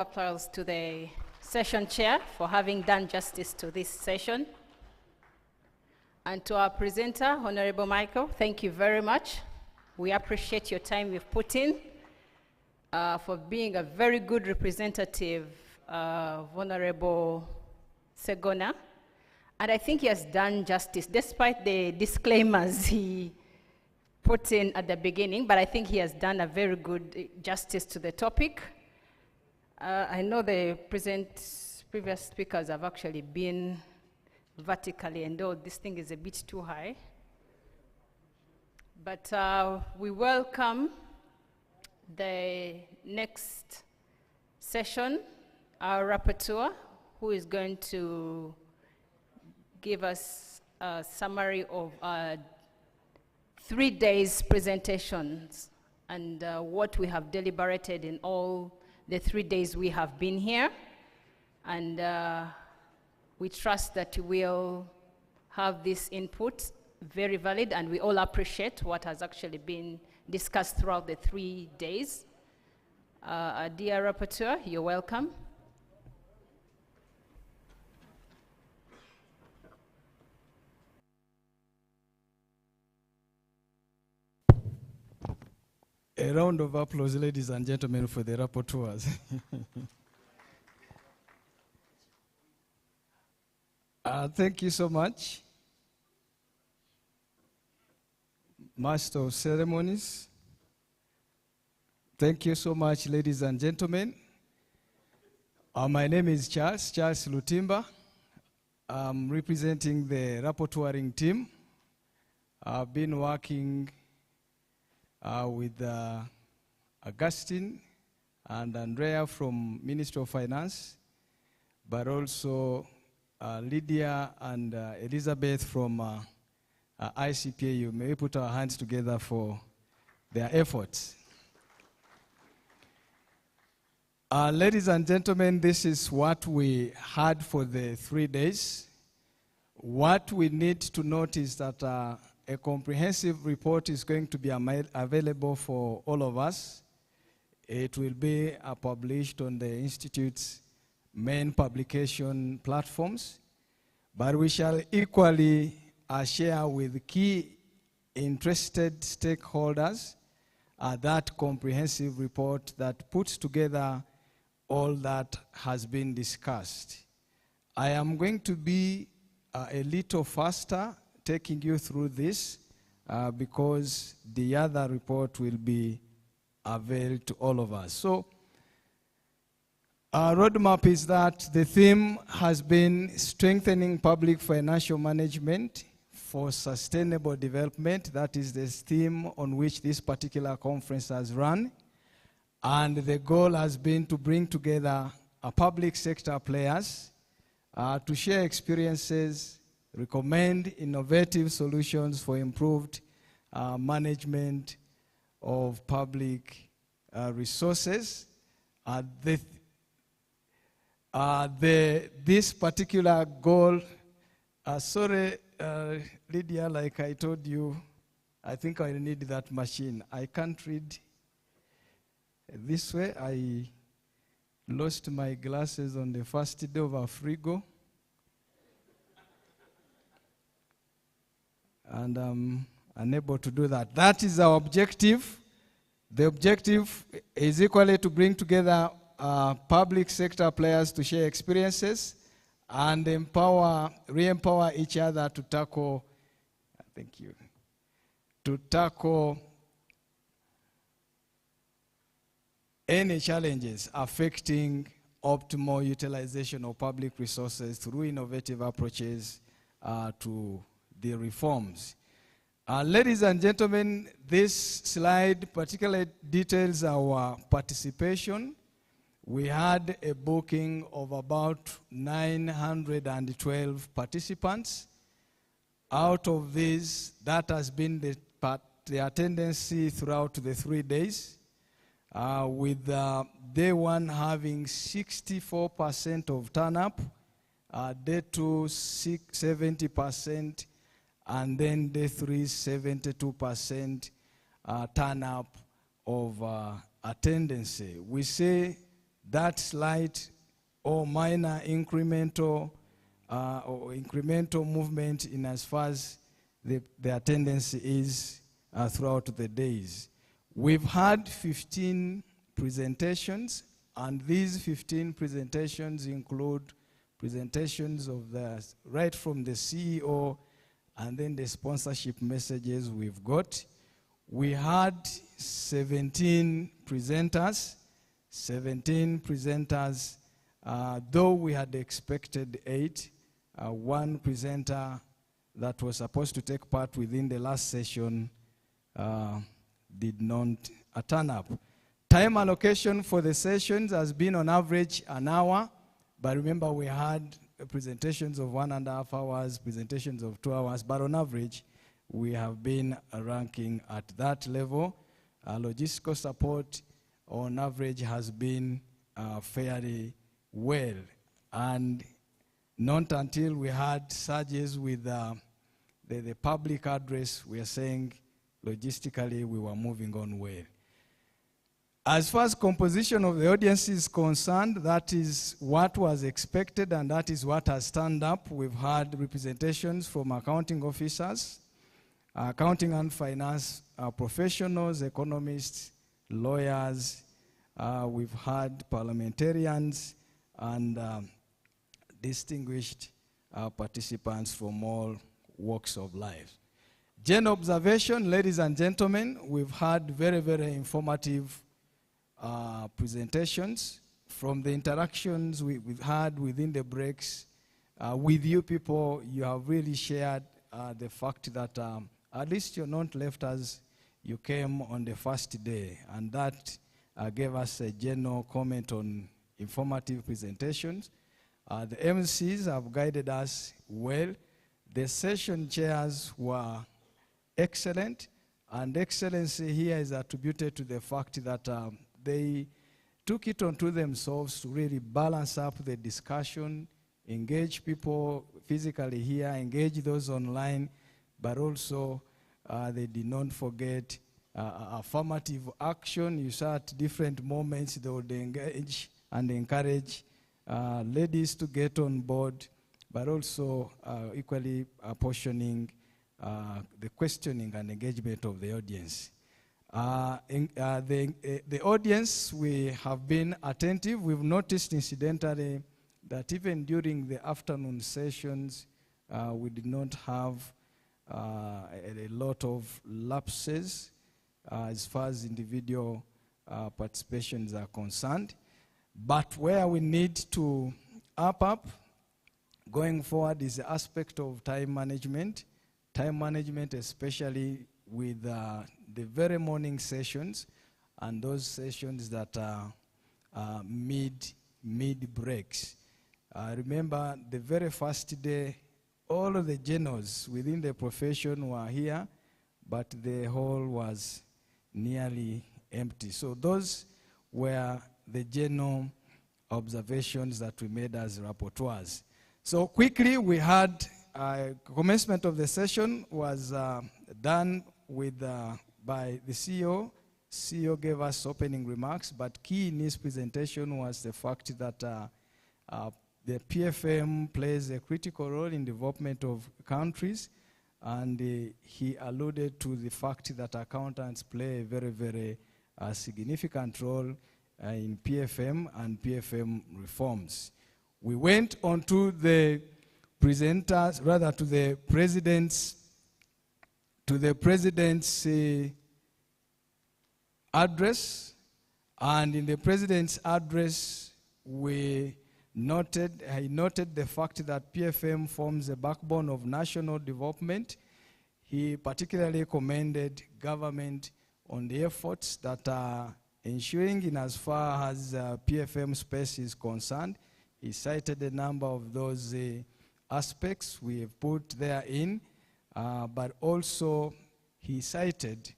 Applause to the session chair for having done justice to this session. And to our presenter, Honorable Michael, thank you very much. We appreciate your time you've put in for being a very good representative of Honorable Sseggona. And I think he has done justice, despite the disclaimers he put in at the beginning, but I think he has done a very good justice to the topic. I know the previous speakers have actually been vertically endowed. This thing is a bit too high. But we welcome the next session, our rapporteur, who is going to give us a summary of 3 days presentations and what we have deliberated in all the 3 days we have been here. And we trust that you will have this input very valid, and we all appreciate what has actually been discussed throughout the 3 days. Dear Rapporteur, you're welcome. A round of applause, ladies and gentlemen, for the rapporteurs. Thank you so much. Master of Ceremonies. Thank you so much, ladies and gentlemen. My name is Charles Lutimba. I'm representing the rapporteuring team. I've been working with Augustine and Andrea from Ministry of Finance, but also Lydia and Elizabeth from ICPAU. May we put our hands together for their efforts. Ladies and gentlemen, this is what we had for the 3 days. What we need to note is that a comprehensive report is going to be available for all of us. It will be published on the Institute's main publication platforms, but we shall equally share with key interested stakeholders that comprehensive report that puts together all that has been discussed. I am going to be a little faster taking you through this because the other report will be available to all of us. So our roadmap is that the theme has been strengthening public financial management for sustainable development. That is the theme on which this particular conference has run. And the goal has been to bring together public sector players to share experiences, recommend innovative solutions for improved management of public resources. This particular goal, sorry, Lydia, like I told you, I think I need that machine. I can't read this way. I lost my glasses on the first day of Afrigo. And I'm unable to do that. That is our objective. The objective is equally to bring together public sector players to share experiences and re-empower each other to tackle, any challenges affecting optimal utilization of public resources through innovative approaches to the reforms. Ladies and gentlemen, this slide particularly details our participation. We had a booking of about 912 participants. Out of these, that has been the attendance throughout the 3 days, with day one having 64% of turn-up, day two 70%, and then day three 72% turn-up of attendance. We say that slight or minor incremental movement in as far as the attendance is throughout the days. We've had 15 presentations, and these 15 presentations include presentations of right from the CEO, and then the sponsorship messages we've got. We had 17 presenters, though we had expected 8. One presenter that was supposed to take part within the last session did not turn up. Time allocation for the sessions has been on average an hour, but remember we had presentations of 1.5 hours, presentations of 2 hours, but on average we have been ranking at that level. Logistical support on average has been fairly well, and not until we had surges with the public address, we are saying logistically we were moving on well. As far as composition of the audience is concerned, that is what was expected and that is what has turned up. We've had representations from accounting officers, accounting and finance professionals, economists, lawyers. We've had parliamentarians and distinguished participants from all walks of life. General observation, ladies and gentlemen, we've had very, very informative presentations. From the interactions we've had within the breaks with you people, you have really shared the fact that at least you're not left as you came on the first day, and that gave us a general comment on informative presentations. The MCs have guided us well. The session chairs were excellent, and excellency here is attributed to the fact that they took it onto themselves to really balance up the discussion, engage people physically here, engage those online, but also they did not forget affirmative action. You saw at different moments they would engage and encourage ladies to get on board, but also equally apportioning the questioning and engagement of the audience. The audience, we have been attentive. We've noticed incidentally that even during the afternoon sessions, we did not have a lot of lapses as far as individual participations are concerned. But where we need to up going forward is the aspect of time management. Time management, especially with the very morning sessions and those sessions that are mid breaks. Remember, the very first day, all of the generals within the profession were here, but the hall was nearly empty. So those were the general observations that we made as rapporteurs. So quickly, we had commencement of the session was done with by the CEO. CEO gave us opening remarks, but key in his presentation was the fact that the PFM plays a critical role in development of countries, and he alluded to the fact that accountants play a very, very significant role in PFM and PFM reforms. We went on to the presenters, rather to the president's address, and in the president's address, he noted the fact that PFM forms the backbone of national development. He particularly commended government on the efforts that are ensuring in as far as PFM space is concerned. He cited a number of those aspects we have put therein, but also he cited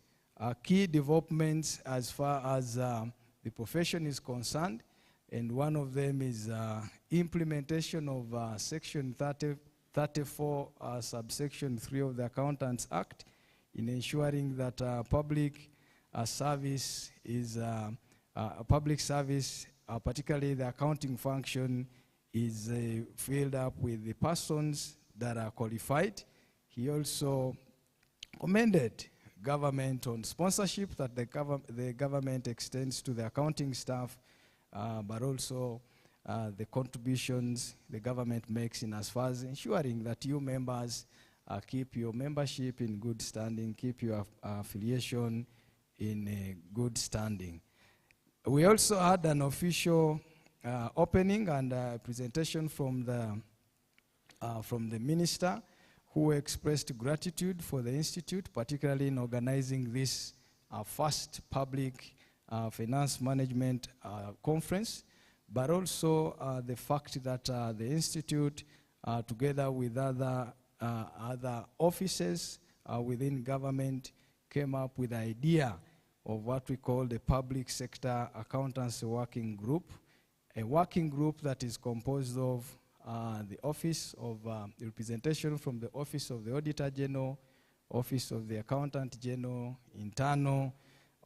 key developments as far as the profession is concerned, and one of them is implementation of Section 34, subsection 3 of the Accountants Act, in ensuring that public service is public service particularly the accounting function, is filled up with the persons that are qualified. He also commended government on sponsorship that the government extends to the accounting staff, but also the contributions the government makes in as far as ensuring that you members keep your membership in good standing, keep your affiliation in good standing. We also had an official opening and presentation from the minister, who expressed gratitude for the institute, particularly in organizing this first public finance management conference, but also the fact that the institute, together with other offices within government, came up with the idea of what we call the Public Sector Accountancy Working Group, a working group that is composed of the Office of representation from the Office of the Auditor General, Office of the Accountant General, Internal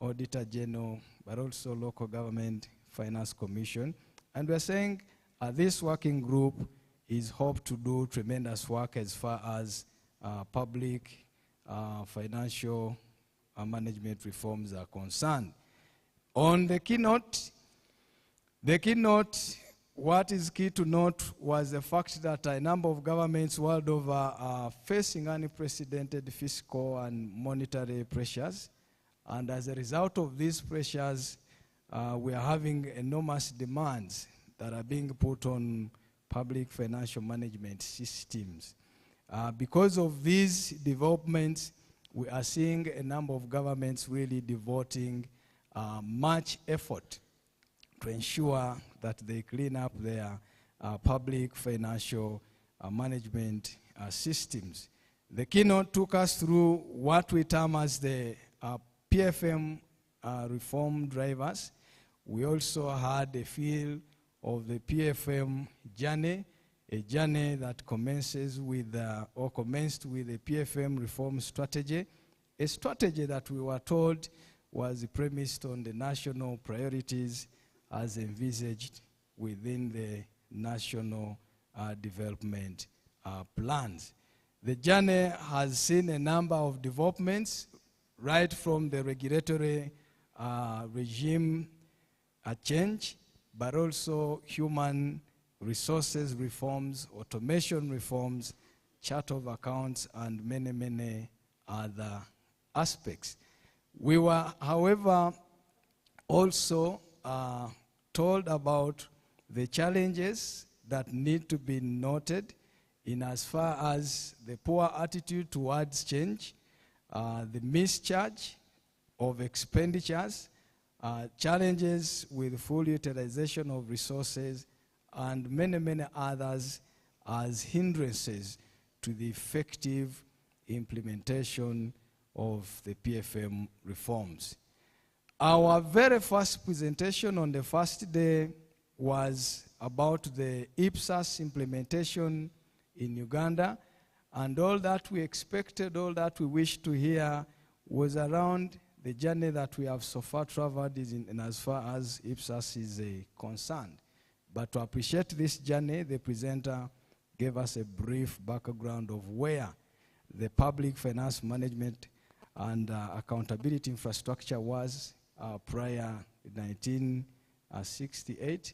Auditor General, but also Local Government Finance Commission. And we're saying this working group is hoped to do tremendous work as far as public financial management reforms are concerned. On the keynote, what is key to note was the fact that a number of governments world over are facing unprecedented fiscal and monetary pressures. And as a result of these pressures, we are having enormous demands that are being put on public financial management systems. Because of these developments, we are seeing a number of governments really devoting much effort to ensure that they clean up their public financial management systems. The keynote took us through what we term as the PFM reform drivers. We also had a feel of the PFM journey, a journey that commences with, or commenced with a PFM reform strategy, a strategy that we were told was premised on the national priorities as envisaged within the national development plans. The journey has seen a number of developments, right from the regulatory regime change, but also human resources reforms, automation reforms, chart of accounts, and many, many other aspects. We were, however, also told about the challenges that need to be noted in as far as the poor attitude towards change, the mischarge of expenditures, challenges with full utilization of resources, and many, many others as hindrances to the effective implementation of the PFM reforms. Our very first presentation on the first day was about the IPSAS implementation in Uganda, and all that we expected, all that we wished to hear was around the journey that we have so far traveled in as far as IPSAS is concerned. But to appreciate this journey, the presenter gave us a brief background of where the public finance management and accountability infrastructure was prior to 1968.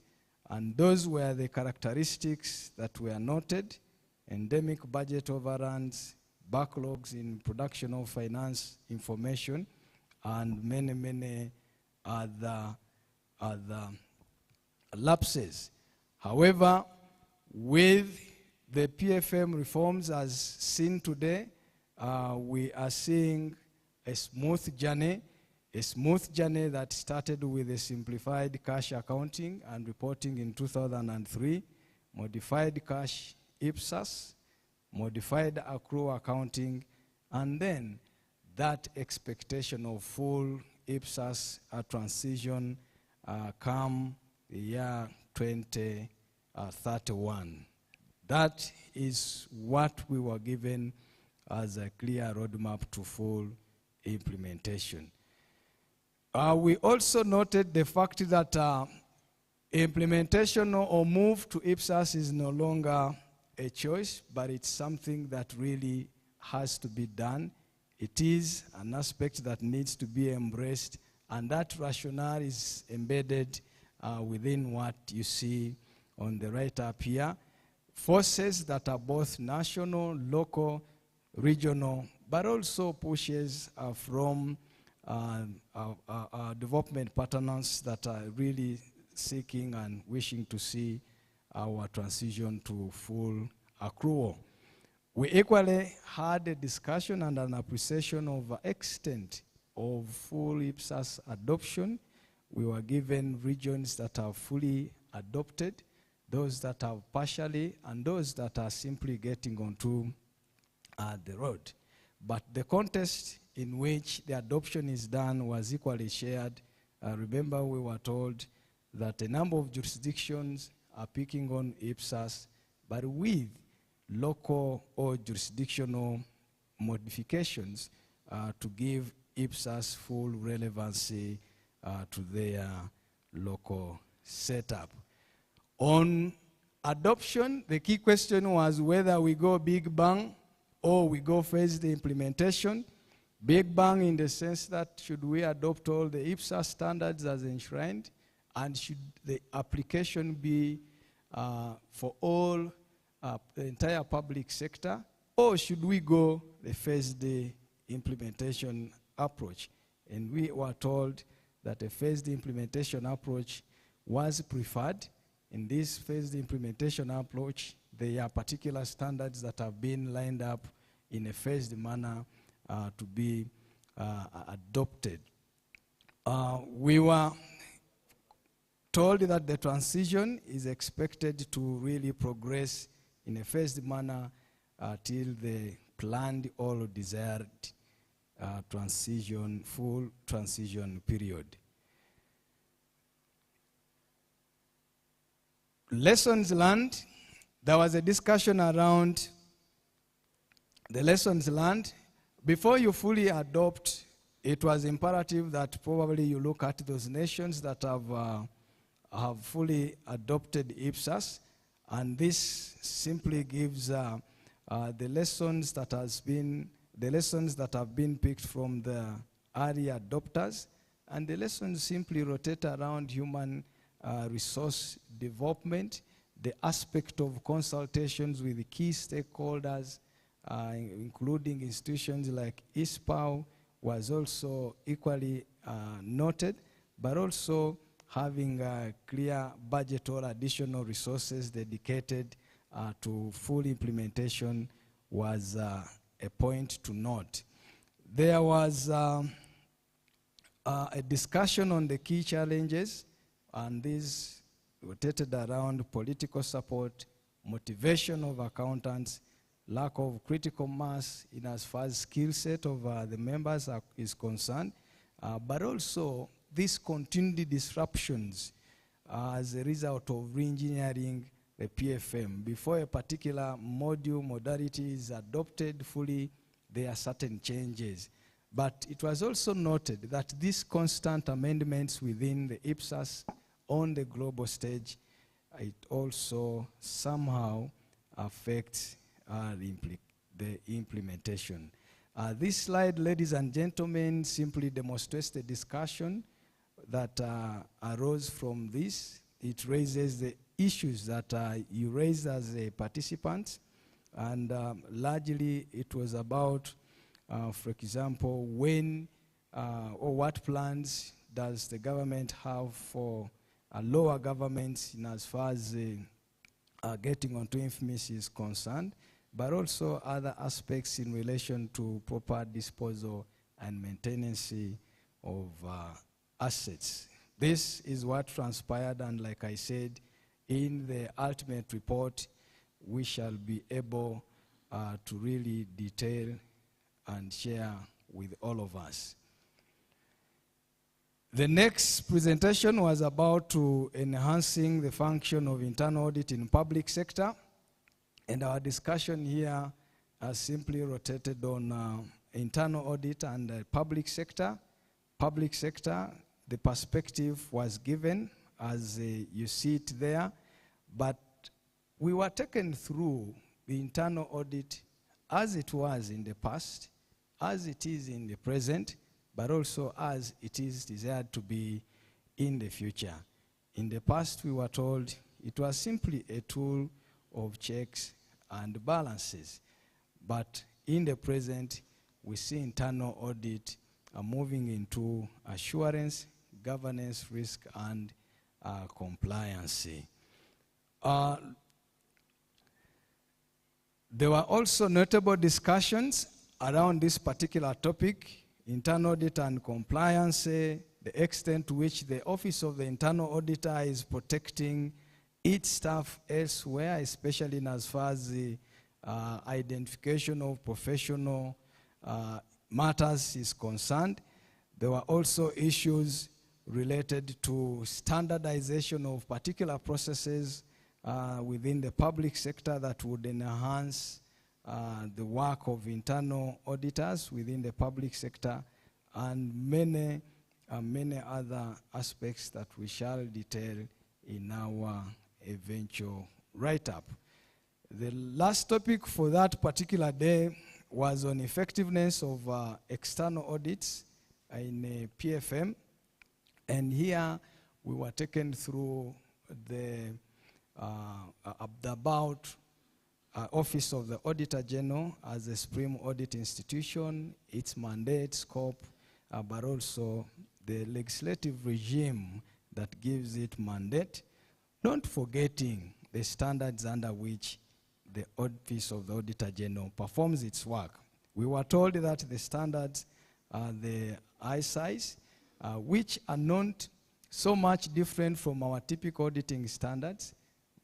And those were the characteristics that were noted: endemic budget overruns, backlogs in production of finance information, and many, many other lapses. However, with the PFM reforms as seen today, we are seeing a smooth journey that started with a simplified cash accounting and reporting in 2003, modified cash IPSAS, modified accrual accounting, and then that expectation of full IPSAS transition come the year 2031. That is what we were given as a clear roadmap to full implementation. We also noted the fact that Implementation or move to IPSAS is no longer a choice, but it's something that really has to be done. It is an aspect that needs to be embraced, and that rationale is embedded within what you see on the right up here. Forces that are both national, local, regional, but also pushes from development partners that are really seeking and wishing to see our transition to full accrual. We equally had a discussion and an appreciation of the extent of full IPSAS adoption. We were given regions that are fully adopted, those that are partially, and those that are simply getting onto the road. But the context in which the adoption is done was equally shared. Remember, we were told that a number of jurisdictions are picking on IPSAS, but with local or jurisdictional modifications to give IPSAS full relevancy to their local setup. On adoption, the key question was whether we go big bang or we go phased implementation. Big bang in the sense that should we adopt all the IPSAS standards as enshrined, and should the application be for all the entire public sector, or should we go the phased implementation approach? And we were told that a phased implementation approach was preferred. In this phased implementation approach, there are particular standards that have been lined up in a phased manner to be adopted. We were told that the transition is expected to really progress in a phased manner till the planned or desired full transition period. Lessons learned. There was a discussion around the lessons learned. Before you fully adopt, it was imperative that probably you look at those nations that have fully adopted IPSAS, and this simply gives the lessons that have been picked from the early adopters, and the lessons simply rotate around human resource development, the aspect of consultations with the key stakeholders, including institutions like ISPAO, was also equally noted, but also having a clear budget or additional resources dedicated to full implementation was a point to note. There was a discussion on the key challenges, and these rotated around political support, motivation of accountants, lack of critical mass in as far as skill set of the members is concerned, but also these continued disruptions as a result of re-engineering the PFM. Before a particular modality is adopted fully, there are certain changes. But it was also noted that these constant amendments within the IPSAS on the global stage, it also somehow affects the implementation. This slide, ladies and gentlemen, simply demonstrates the discussion that arose from this. It raises the issues that you raised as a participant, and largely it was about, for example, when or what plans does the government have for lower governments in as far as getting onto INFMIS is concerned, but also other aspects in relation to proper disposal and maintenance of assets. This is what transpired, and like I said, in the ultimate report, we shall be able to really detail and share with all of us. The next presentation was about to enhancing the function of internal audit in public sector, and our discussion here has simply rotated on internal audit and public sector. Public sector, the perspective was given as you see it there, but we were taken through the internal audit as it was in the past, as it is in the present, but also as it is desired to be in the future. In the past, we were told it was simply a tool of checks and balances, but in the present, we see internal audit moving into assurance, governance, risk, and compliance. There were also notable discussions around this particular topic, internal audit and compliance, the extent to which the Office of the Internal Auditor is protecting its staff elsewhere, especially in as far as the identification of professional matters is concerned. There were also issues related to standardization of particular processes within the public sector that would enhance the work of internal auditors within the public sector, and many other aspects that we shall detail in our eventual write-up. The last topic for that particular day was on effectiveness of external audits in PFM, and here we were taken through the about Office of the Auditor General as a supreme audit institution, its mandate, scope, but also the legislative regime that gives it mandate, not forgetting the standards under which the Office of the Auditor General performs its work. We were told that the standards are the ISIs, which are not so much different from our typical auditing standards,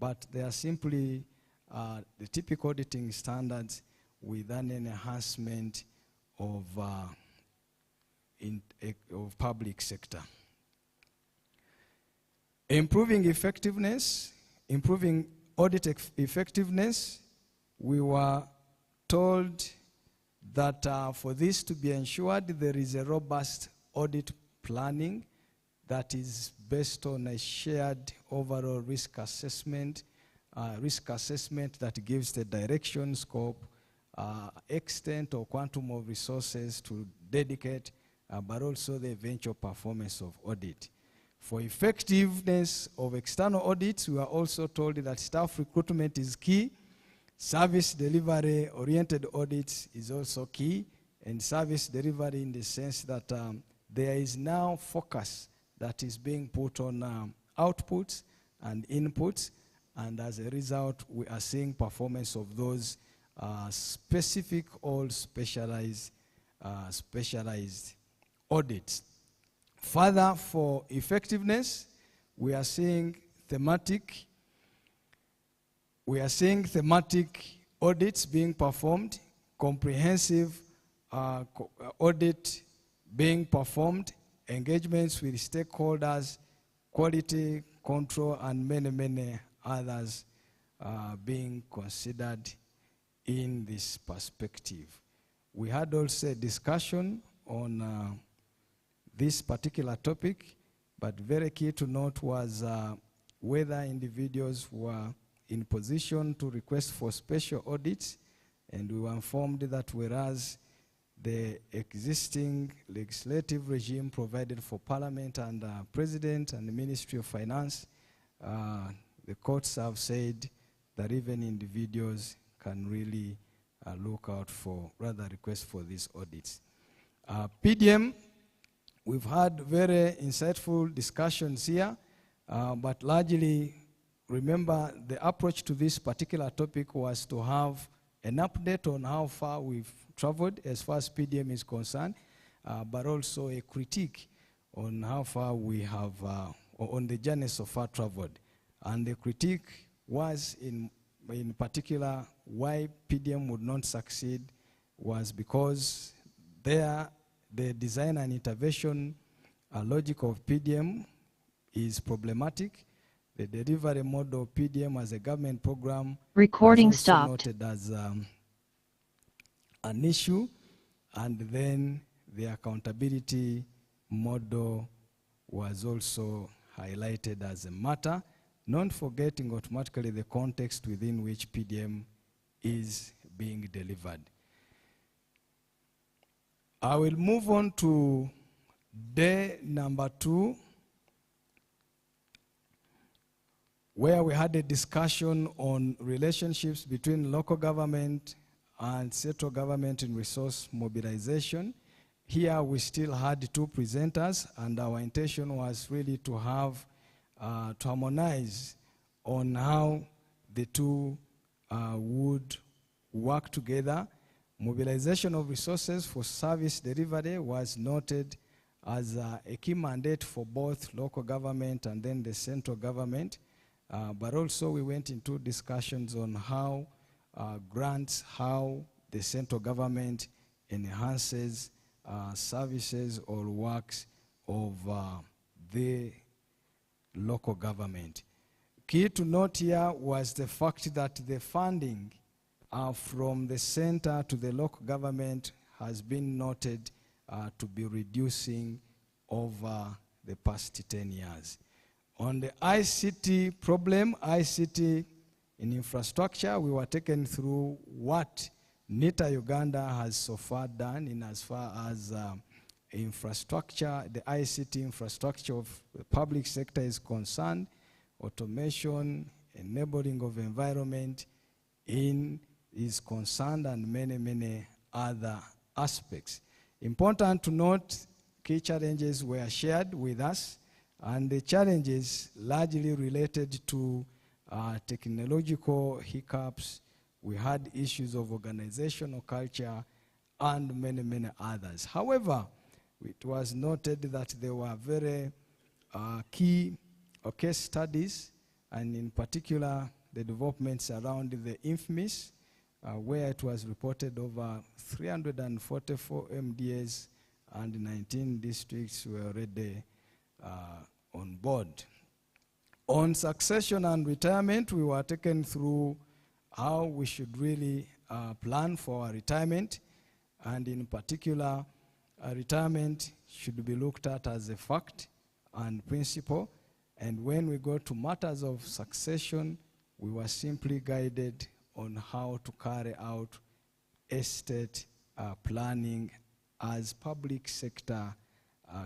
but they are simply the typical auditing standards with an enhancement of public sector. Improving effectiveness, improving audit effectiveness, we were told that for this to be ensured, there is a robust audit planning that is based on a shared overall risk assessment that gives the direction, scope, extent or quantum of resources to dedicate, but also the eventual performance of audit. For effectiveness of external audits, we are also told that staff recruitment is key, service delivery oriented audits is also key, and service delivery in the sense that there is now focus that is being put on outputs and inputs, and as a result, we are seeing performance of those specific or specialized audits. Further, for effectiveness, we are seeing thematic audits being performed, comprehensive audit being performed, engagements with stakeholders, quality control, and many others being considered in this perspective. We had also a discussion on this particular topic, but very key to note was whether individuals were in position to request for special audits, and we were informed that whereas the existing legislative regime provided for Parliament and President and the Ministry of Finance, the courts have said that even individuals can really look out for, rather request for these audits. PDM, we've had very insightful discussions here, but largely, remember, the approach to this particular topic was to have an update on how far we've traveled as far as PDM is concerned, but also a critique on how far we have, on the journey so far traveled. And the critique was in particular why PDM would not succeed was because the design and intervention logic of PDM is problematic. The delivery model of PDM as a government program recording was also stopped. noted as an issue, and then the accountability model was also highlighted as a matter, not forgetting automatically the context within which PDM is being delivered. I will move on to day number 2, where we had a discussion on relationships between local government and central government in resource mobilization. Here we still had 2 presenters, and our intention was really to have, to harmonize on how the 2 would work together. Mobilization of resources for service delivery was noted as a key mandate for both local government and then the central government. But also we went into discussions on how grants, how the central government enhances services or works of the local government. Key to note here was the fact that the funding from the center to the local government has been noted to be reducing over the past 10 years. On the ICT problem, ICT in infrastructure, we were taken through what NITA Uganda has so far done in as far as infrastructure, the ICT infrastructure of the public sector is concerned, automation, enabling of environment is concerned, and many other aspects. Important to note, key challenges were shared with us, and the challenges largely related to technological hiccups. We had issues of organizational culture and many others. However, it was noted that there were very key case studies, and in particular the developments around the INFMIS, where it was reported over 344 MDAs and 19 districts were already on board. On succession and retirement, we were taken through how we should really plan for our retirement, and in particular, retirement should be looked at as a fact and principle, and when we go to matters of succession, we were simply guided on how to carry out estate planning as public sector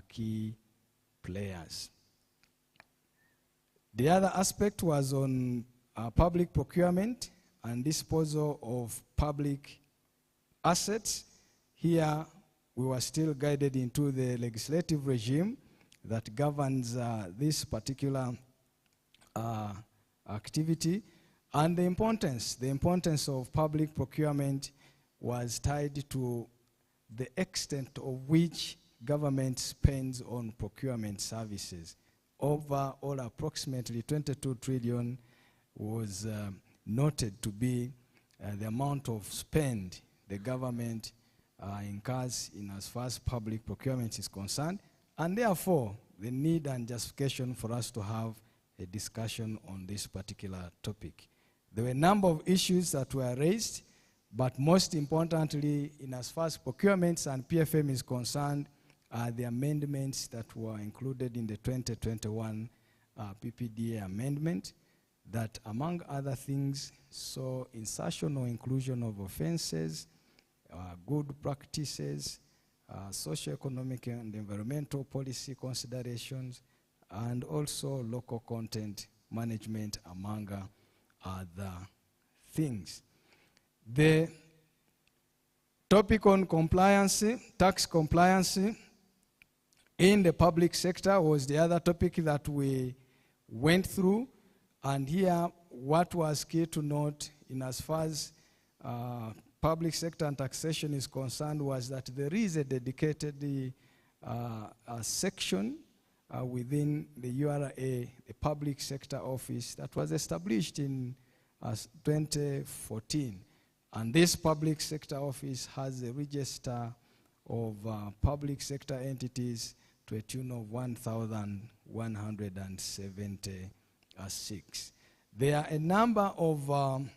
key players. The other aspect was on public procurement and disposal of public assets. Here, we were still guided into the legislative regime that governs this particular activity, and the importance of public procurement was tied to the extent of which government spends on procurement services. Overall, approximately 22 trillion was noted to be the amount of spend the government incurs in as far as public procurement is concerned, and therefore the need and justification for us to have a discussion on this particular topic. There were a number of issues that were raised, but most importantly, in as far as procurements and PFM is concerned, the amendments that were included in the 2021 PPDA amendment that, among other things, saw insertion or inclusion of offenses, good practices, socio-economic and environmental policy considerations, and also local content management, among other things. The topic on compliance, tax compliance in the public sector was the other topic that we went through, and here what was key to note in as far as public sector and taxation is concerned was that there is a dedicated section within the URA, a public sector office that was established in 2014. And this public sector office has a register of public sector entities to a tune of 1,176. There are a number of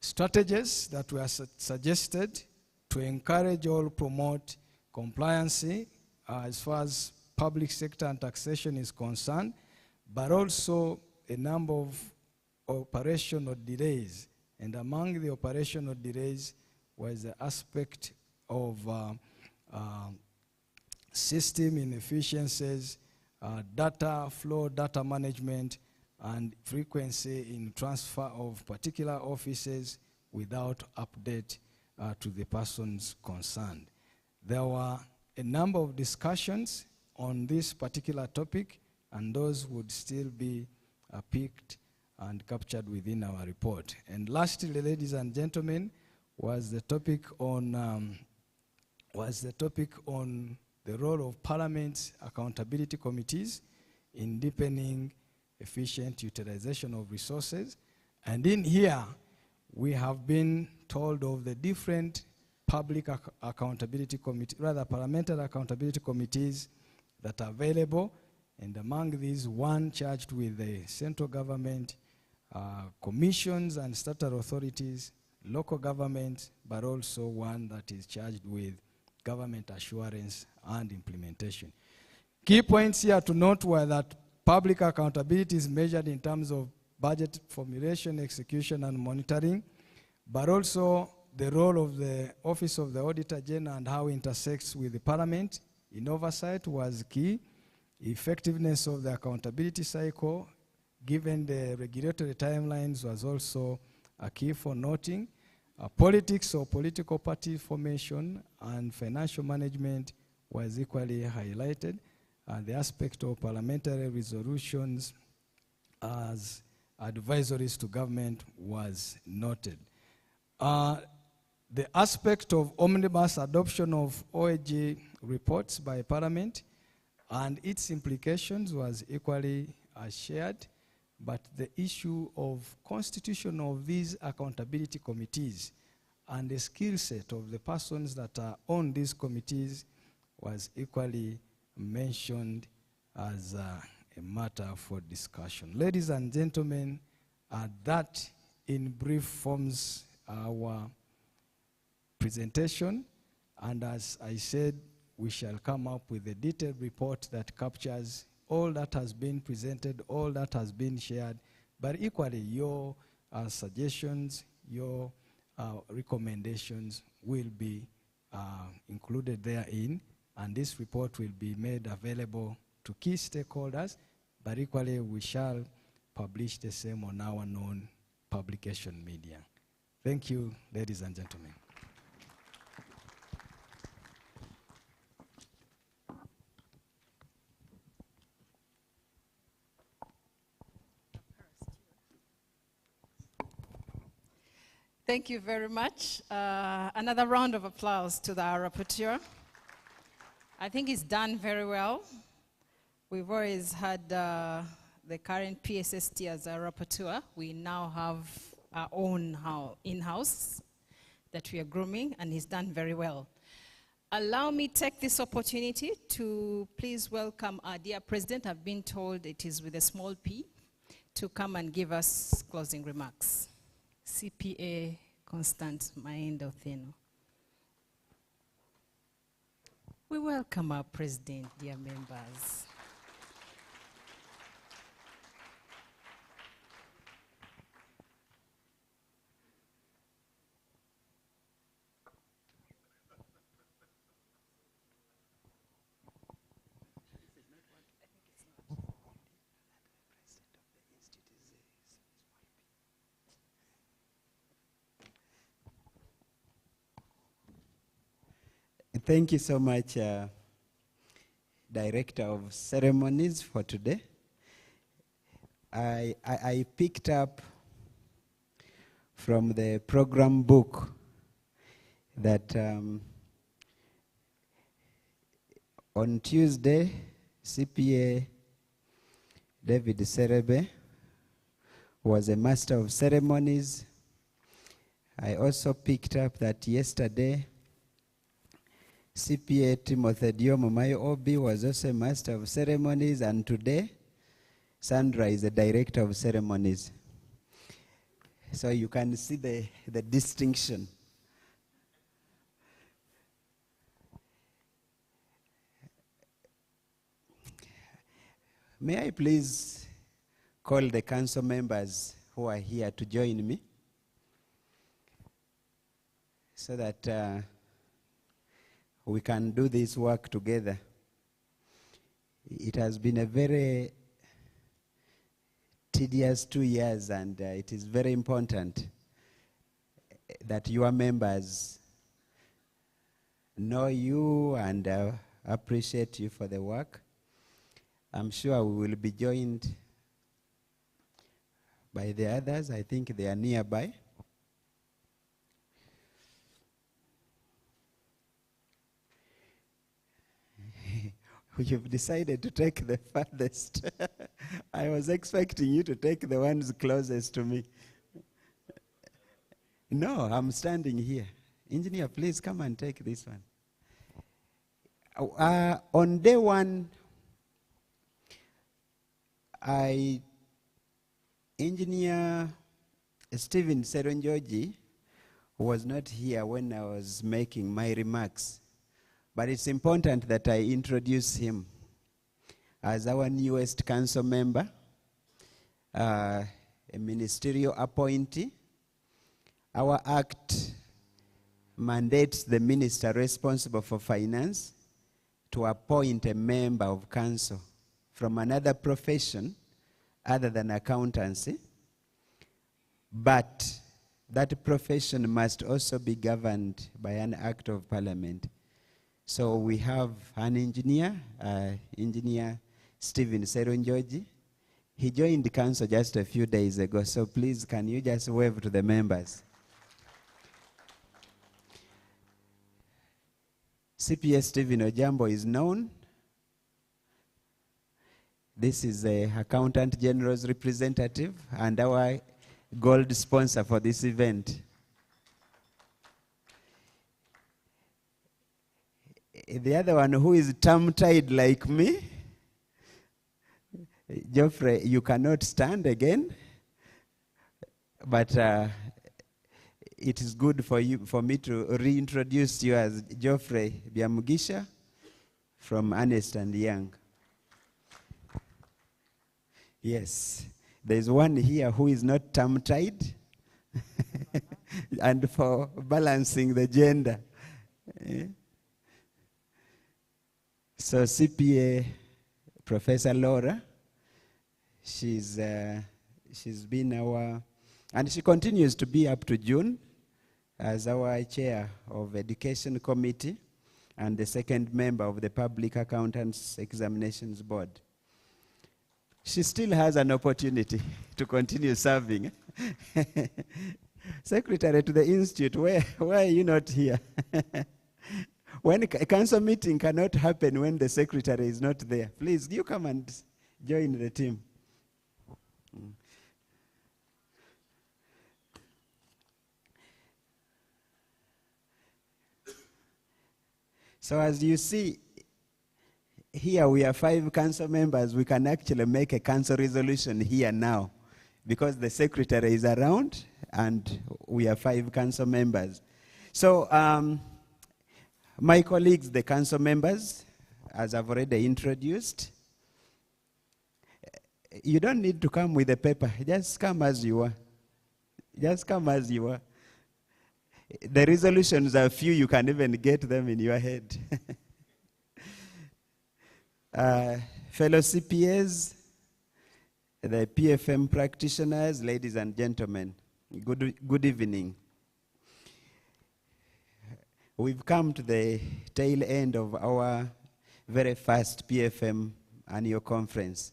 strategies that were suggested to encourage or promote compliance as far as public sector and taxation is concerned, but also a number of operational delays. And among the operational delays was the aspect of system inefficiencies, data flow, data management, and frequency in transfer of particular offices without update to the persons concerned. There were a number of discussions on this particular topic, and those would still be picked and captured within our report. And lastly, ladies and gentlemen, was the topic on the role of Parliament's accountability committees in deepening efficient utilization of resources. And in here, we have been told of the different public accountability committee, rather parliamentary accountability committees that are available. And among these, one charged with the central government, commissions and statutory authorities, local government, but also one that is charged with government assurance and implementation. Key points here to note were that public accountability is measured in terms of budget formulation, execution, and monitoring, but also the role of the Office of the Auditor General and how it intersects with the Parliament in oversight was key. Effectiveness of the accountability cycle, given the regulatory timelines, was also a key for noting. Politics or political party formation and financial management was equally highlighted. The aspect of parliamentary resolutions as advisories to government was noted. The aspect of omnibus adoption of OAG reports by Parliament and its implications was equally shared, but the issue of constitution of these accountability committees and the skill set of the persons that are on these committees was equally mentioned as a matter for discussion. Ladies and gentlemen, that in brief forms our presentation, and as I said, we shall come up with a detailed report that captures all that has been presented, all that has been shared, but equally your suggestions, your recommendations will be included therein, and this report will be made available to key stakeholders, but equally we shall publish the same on our known publication media. Thank you, ladies and gentlemen. Thank you very much. Another round of applause to our rapporteur. I think he's done very well. We've always had the current PSST as our rapporteur. We now have our own in-house that we are grooming, and he's done very well. Allow me take this opportunity to please welcome our dear president. I've been told it is with a small p, to come and give us closing remarks. CPA Constant Maendo Theno. We welcome our president, dear members. Thank you so much, Director of Ceremonies, for today. I picked up from the program book that on Tuesday, CPA David Serebe was a master of ceremonies. I also picked up that yesterday, CPA Timothy Diomo Mayo Obi was also a master of ceremonies, and today, Sandra is a director of ceremonies. So you can see the distinction. May I please call the council members who are here to join me so that we can do this work together. It has been a very tedious 2 years, and it is very important that your members know you and appreciate you for the work. I'm sure we will be joined by the others. I think they are nearby. You've decided to take the farthest. I was expecting you to take the ones closest to me. No, I'm standing here. Engineer, please come and take this one. On day one, Engineer Stephen Seronjoji was not here when I was making my remarks. But it's important that I introduce him as our newest council member, a ministerial appointee. Our act mandates the minister responsible for finance to appoint a member of council from another profession other than accountancy, but that profession must also be governed by an act of parliament. So we have an engineer, Engineer Stephen Seronjoji. He joined the council just a few days ago, so please can you just wave to the members. CPA Stephen Ojambo is known. This is the Accountant General's representative and our gold sponsor for this event. The other one who is tongue-tied like me, Geoffrey, you cannot stand again, but it is good for me to reintroduce you as Geoffrey Biamugisha from Ernst & Young. Yes, there's one here who is not tongue-tied, and for balancing the gender. So CPA Professor Laura, she's been our, and she continues to be up to June as our chair of Education Committee and the second member of the Public Accountants Examinations Board. She still has an opportunity to continue serving. Secretary to the Institute, why are you not here? When a council meeting cannot happen when the secretary is not there, please, you come and join the team. So as you see, here we are 5 council members. We can actually make a council resolution here now because the secretary is around and we are 5 council members. So, my colleagues, the council members, as I've already introduced, you don't need to come with a paper. Just come as you are. Just come as you are. The resolutions are few. You can even get them in your head. Fellow CPAs, the PFM practitioners, ladies and gentlemen, good evening. We've come to the tail end of our very first PFM annual conference.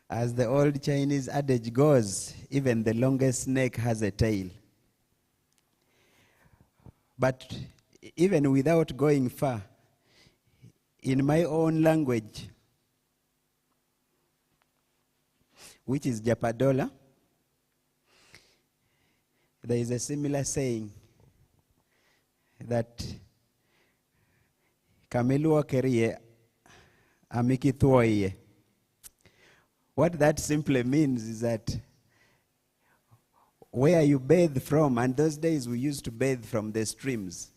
As the old Chinese adage goes, even the longest snake has a tail. But even without going far, in my own language, which is Japadola, there is a similar saying that Kamelua kerie amiki thuoye. What that simply means is that where you bathe from, and those days we used to bathe from the streams,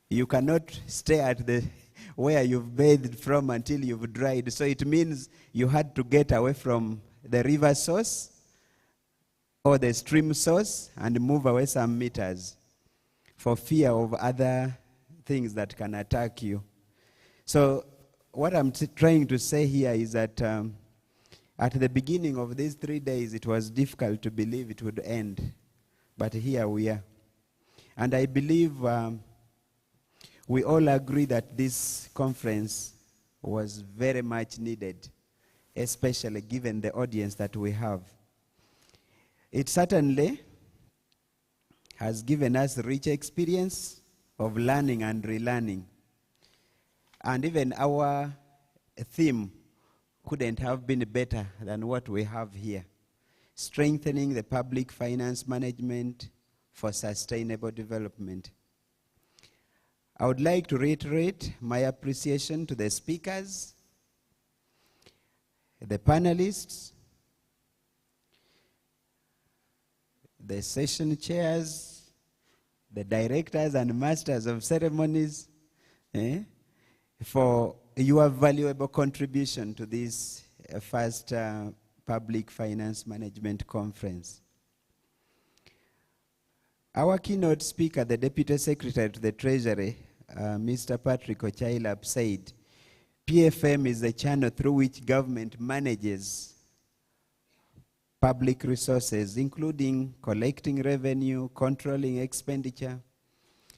you cannot stay at where you've bathed from until you've dried. So it means you had to get away from the river source or the stream source and move away some meters for fear of other things that can attack you. So what I'm trying to say here is that at the beginning of these 3 days, it was difficult to believe it would end. But here we are. And I believe we all agree that this conference was very much needed, especially given the audience that we have. It certainly has given us rich experience of learning and relearning. And even our theme couldn't have been better than what we have here. Strengthening the public finance management for sustainable development. I would like to reiterate my appreciation to the speakers, the panelists, the session chairs, the directors and masters of ceremonies, for your valuable contribution to this first Public Finance Management Conference. Our keynote speaker, the Deputy Secretary to the Treasury, Mr. Patrick Ochailap, said, PFM is the channel through which government manages public resources, including collecting revenue, controlling expenditure,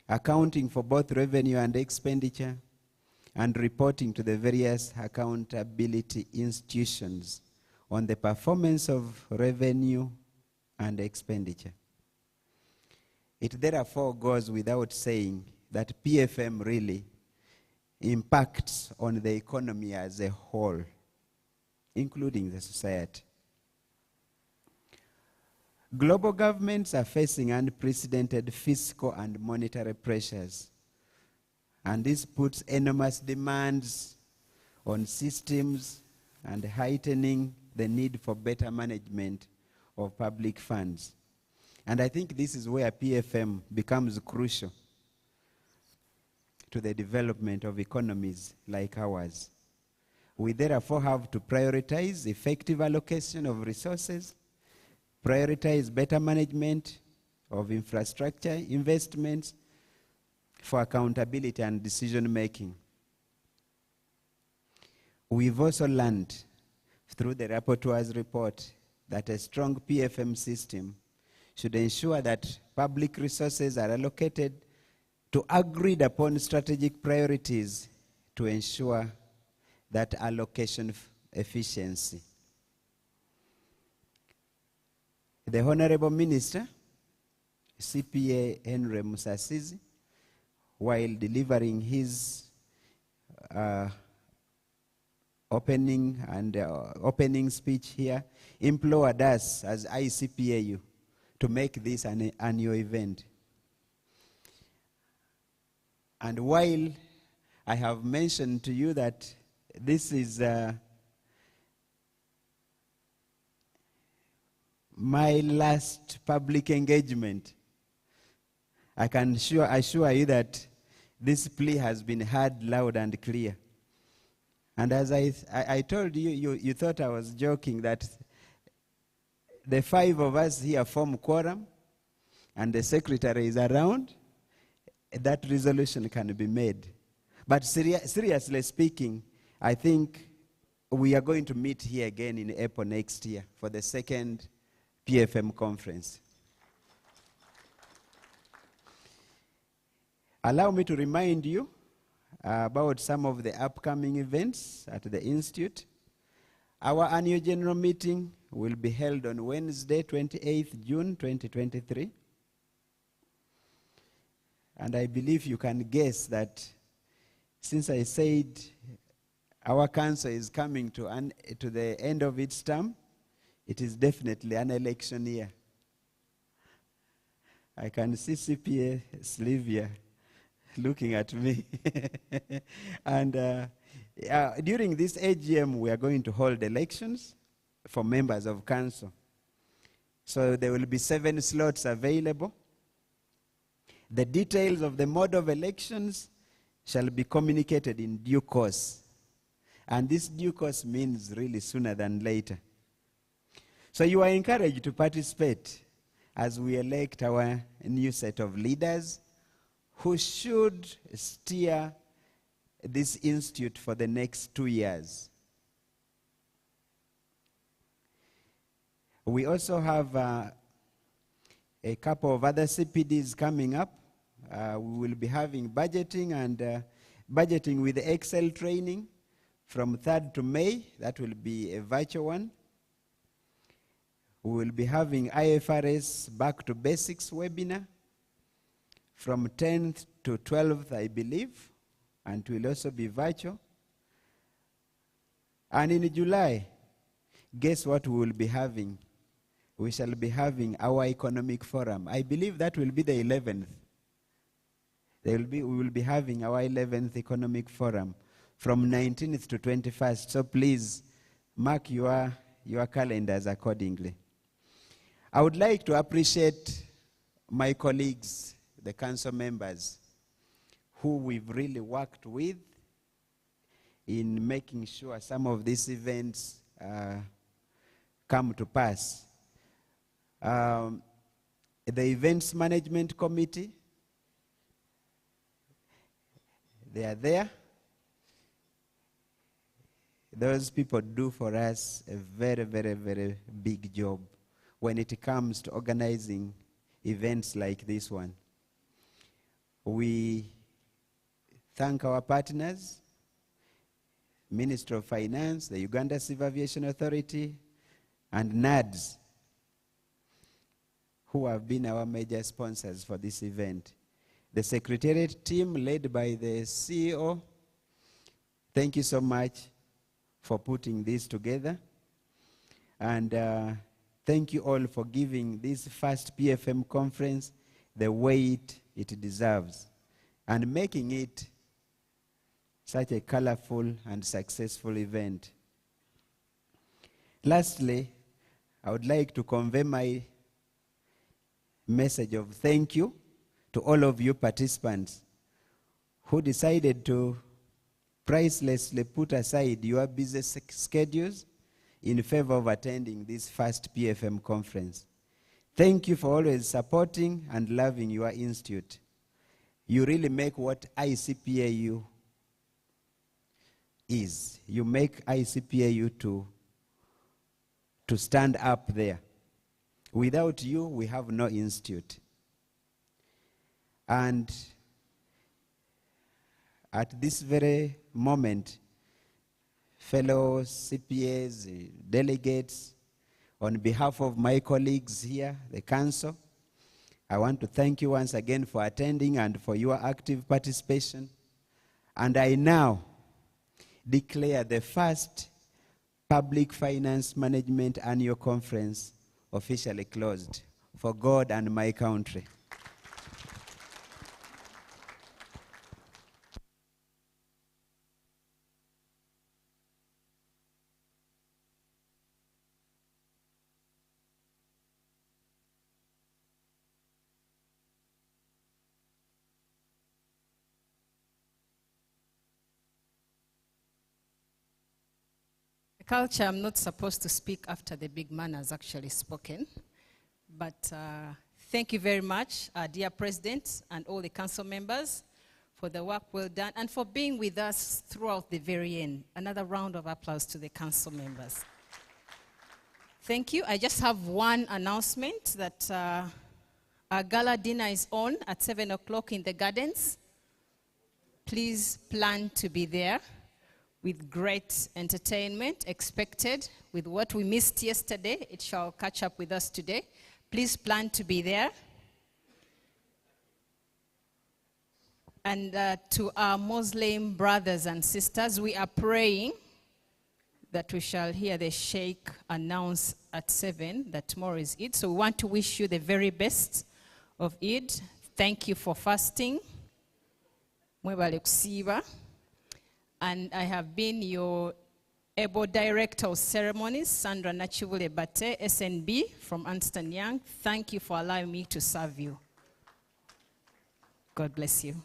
accounting for both revenue and expenditure, and reporting to the various accountability institutions on the performance of revenue and expenditure. It therefore goes without saying that PFM really impacts on the economy as a whole, including the society. Global governments are facing unprecedented fiscal and monetary pressures, and this puts enormous demands on systems and heightening the need for better management of public funds. And I think this is where PFM becomes crucial to the development of economies like ours. We therefore have to prioritize effective allocation of resources, prioritize better management of infrastructure investments for accountability and decision making. We've also learned through the rapporteur's report that a strong PFM system should ensure that public resources are allocated to agreed upon strategic priorities to ensure that allocation efficiency. The Honorable Minister, CPA Henry Musasizi, while delivering his opening speech here, implored us as ICPAU to make this an annual event. And while I have mentioned to you that this is my last public engagement, I can assure you that this plea has been heard loud and clear. And as I told you, you thought I was joking that the 5 of us here form quorum and the secretary is around, that resolution can be made. But seriously speaking, I think we are going to meet here again in April next year for the second PFM conference. Allow me to remind you about some of the upcoming events at the Institute. Our annual general meeting will be held on Wednesday, 28th June 2023. And I believe you can guess that since I said our council is coming to the end of its term, it is definitely an election year. I can see CPA Slivia looking at me. And during this AGM, we are going to hold elections for members of council. So there will be 7 slots available. The details of the mode of elections shall be communicated in due course. And this due course means really sooner than later. So you are encouraged to participate as we elect our new set of leaders who should steer this institute for the next 2 years. We also have a couple of other CPDs coming up. We will be having budgeting and budgeting with Excel training from 3rd to May. That will be a virtual one. We will be having IFRS Back to Basics webinar from 10th to 12th, I believe, and it will also be virtual. And in July, guess what we will be having? We shall be having our economic forum. I believe that will be the 11th. We will be having our 11th economic forum from 19th to 21st. So please mark your calendars accordingly. I would like to appreciate my colleagues, the council members, who we've really worked with in making sure some of these events come to pass. The Events Management Committee, they are there. Those people do for us a very, very, very big job when it comes to organizing events like this one. We thank our partners, Ministry of Finance, the Uganda Civil Aviation Authority, and NADS, who have been our major sponsors for this event. The Secretariat team led by the CEO, thank you so much for putting this together. And thank you all for giving this first PFM conference the weight it deserves and making it such a colorful and successful event. Lastly, I would like to convey my message of thank you to all of you participants who decided to pricelessly put aside your busy schedules in favor of attending this first PFM conference. Thank you for always supporting and loving your institute. You really make what ICPAU is. You make ICPAU to stand up there. Without you, we have no institute. And at this very moment, fellow CPAs, delegates, on behalf of my colleagues here, the council, I want to thank you once again for attending and for your active participation. And I now declare the first Public Finance Management Annual Conference officially closed for God and my country. Culture, I'm not supposed to speak after the big man has actually spoken, but thank you very much, dear President and all the council members, for the work well done and for being with us throughout the very end. Another round of applause to the council members. Thank you. I just have one announcement that our gala dinner is on at 7 o'clock in the gardens. Please plan to be there. With great entertainment expected. With what we missed yesterday, it shall catch up with us today. Please plan to be there. And to our Muslim brothers and sisters, we are praying that we shall hear the Sheikh announce at 7 that tomorrow is Eid. So we want to wish you the very best of Eid. Thank you for fasting. Mwebale kusiba. And I have been your able director of ceremonies, Sandra Nachibule Bate, SNB from Ernst & Young. Thank you for allowing me to serve you. God bless you.